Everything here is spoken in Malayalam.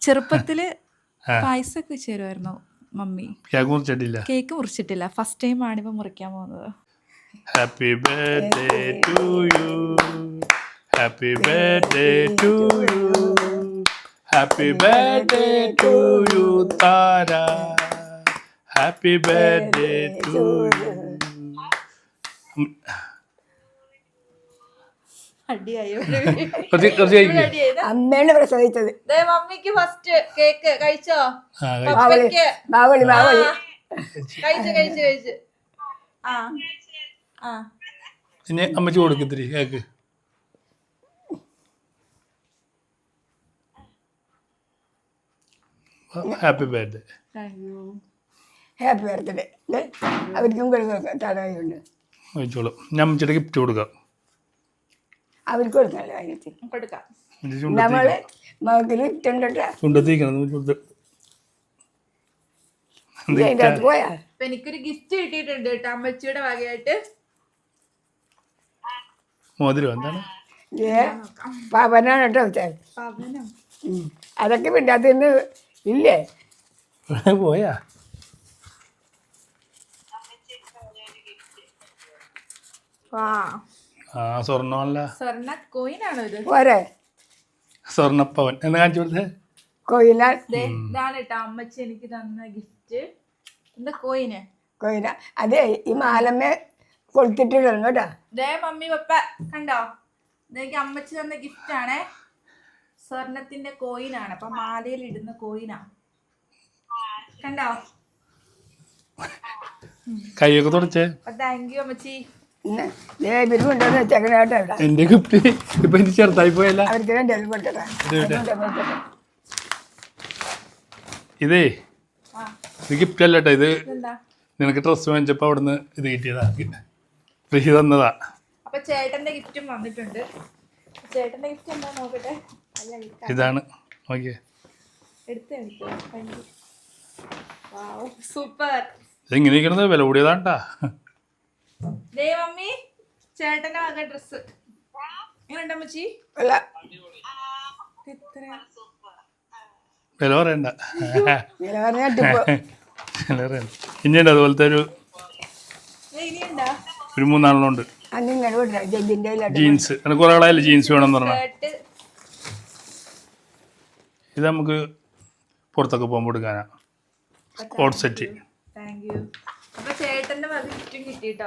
ചെറുപ്പത്തില് പായസമൊക്കെ വെച്ച് തരുമായിരുന്നു മമ്മി. കേക്ക് മുറിച്ചിട്ടില്ല. കേക്ക് മുറിച്ചിട്ടില്ല, ഫസ്റ്റ് ടൈം ആണ് ഇപ്പൊ മുറിക്കാൻ പോകുന്നത്. Happy birthday to you, happy birthday to you, happy birthday to you Tara, happy birthday to you. അടിയായോ? അമ്മയാണ് പ്രസവിച്ചത്. മമ്മിക്ക് ഫസ്റ്റ് കേക്ക് കഴിച്ചോ? ബാവളി ബാവളി ബാവളി കഴിച്ചു. ആ ആ പിന്നെ അമ്മച്ചി കൊടുക്കത്തിരി cake. Happy birthday. Happy birthday. അവർക്കും തടയുണ്ട്. കഴിച്ചോളൂ. ഞാൻ അമ്മച്ചിയുടെ ഗിഫ്റ്റ് കൊടുക്കാം. അവർക്ക് കൊടുക്കണല്ലോ കാര്യത്തിൽ. കൊടുക്കാം. നമ്മള് മകൾക്ക് ഗിഫ്റ്റ് ഉണ്ടോ? ചുണ്ടത്തിരിക്കണം. അതിൻ്റെ അകത്ത് പോയാ അപ്പൊ എനിക്കൊരു ഗിഫ്റ്റ് കിട്ടിയിട്ടുണ്ട് കേട്ടോ അമ്മച്ചിയുടെ വകയായിട്ട്. മോതിരം എന്താണ്? പവനാണ് കേട്ടോ വെച്ചാൽ. പവനോ? അതൊക്കെ പിന്നെ അതിന് ഇല്ലേ പോയാ ആ സ്വർണ്ണമല്ല, സ്വർണ്ണ കോയിനാണോ ഇത്? പോരെ സ്വർണ്ണപ്പവൻ എന്ന് കാണിച്ചു കൊടുത്തേ. കോയിന ഇതാണ് കേട്ടോ അമ്മച്ചി എനിക്ക് തന്ന ഗിഫ്റ്റ്. എന്താ കോയിന്? കോയിന അതെ ഈ മാലമ്മ കൊളുത്തിട്ടിടണം കേട്ടോ. ദേ മമ്മി പപ്പ കണ്ടോ, ഇതെനിക്ക് അമ്മച്ചി തന്ന ഗിഫ്റ്റ് ആണേ. സ്വർണത്തിന്റെ കോയിനാണ്, അപ്പൊ മാലയിൽ ഇടുന്ന കോയിനാ. കണ്ടോ? കൈയൊക്കെ തുടച്ചേ. താങ്ക് യു അമ്മച്ചി. ഇവർക്ക് ഉണ്ടോന്ന് വെച്ചേക്കണ കേട്ടോ. ഇവിടെ എന്റെ ഗിഫ്റ്റ് ഇപ്പൊ എനിക്ക് ചെറുതായി പോയല്ല. അവർക്ക് രണ്ടാലും കൊടുക്കട്ടെ. ഇതേ ഇത് ഗിഫ്റ്റ് അല്ല കേട്ടോ. ഇത് എന്താ? നിനക്ക് ഡ്രസ്സ് വാങ്ങിച്ചപ്പോ അവിടുന്ന് ഇത് കിട്ടിയതാ, ഫ്രീ തന്നതാ. അപ്പൊ ചേട്ടന്റെ ഗിഫ്റ്റും വന്നിട്ടുണ്ട്. ചേട്ടന്റെ ഗിഫ്റ്റ് എന്താ നോക്കട്ടെ. ഇതാണ് ഓക്കെ. സൂപ്പർ. ഇതെങ്ങനെ ഇരിക്കണത്? വില കൂടിയതാണ്ടാ. ദേ മമ്മി ചേട്ടന്റെ വക ഡ്രസ് എങ്ങനെയുണ്ട് അമ്മച്ചി? അല്ല വില പറയണ്ട. വില പറഞ്ഞിട്ടിപ്പോ വില പറയണ്ട. ഇനിയുണ്ട് അതുപോലത്തെ ഇനിയുണ്ടാ? ഒരു 3-4 ഉണ്ട്. അന്നിങ്ങനെ വിടണം ജെല്ലിൻ്റെ ജീൻസ്. എനിക്ക് കുറെ ആളായാലും ജീൻസ് വേണമെന്ന് പറഞ്ഞാൽ. ഇത് നമുക്ക് പുറത്തൊക്കെ പോകുമ്പോൾ എടുക്കാനാ. Coat set. Thank you. അപ്പൊ ചേട്ടന്റെ വക ഗിഫ്റ്റും കിട്ടിട്ടോ.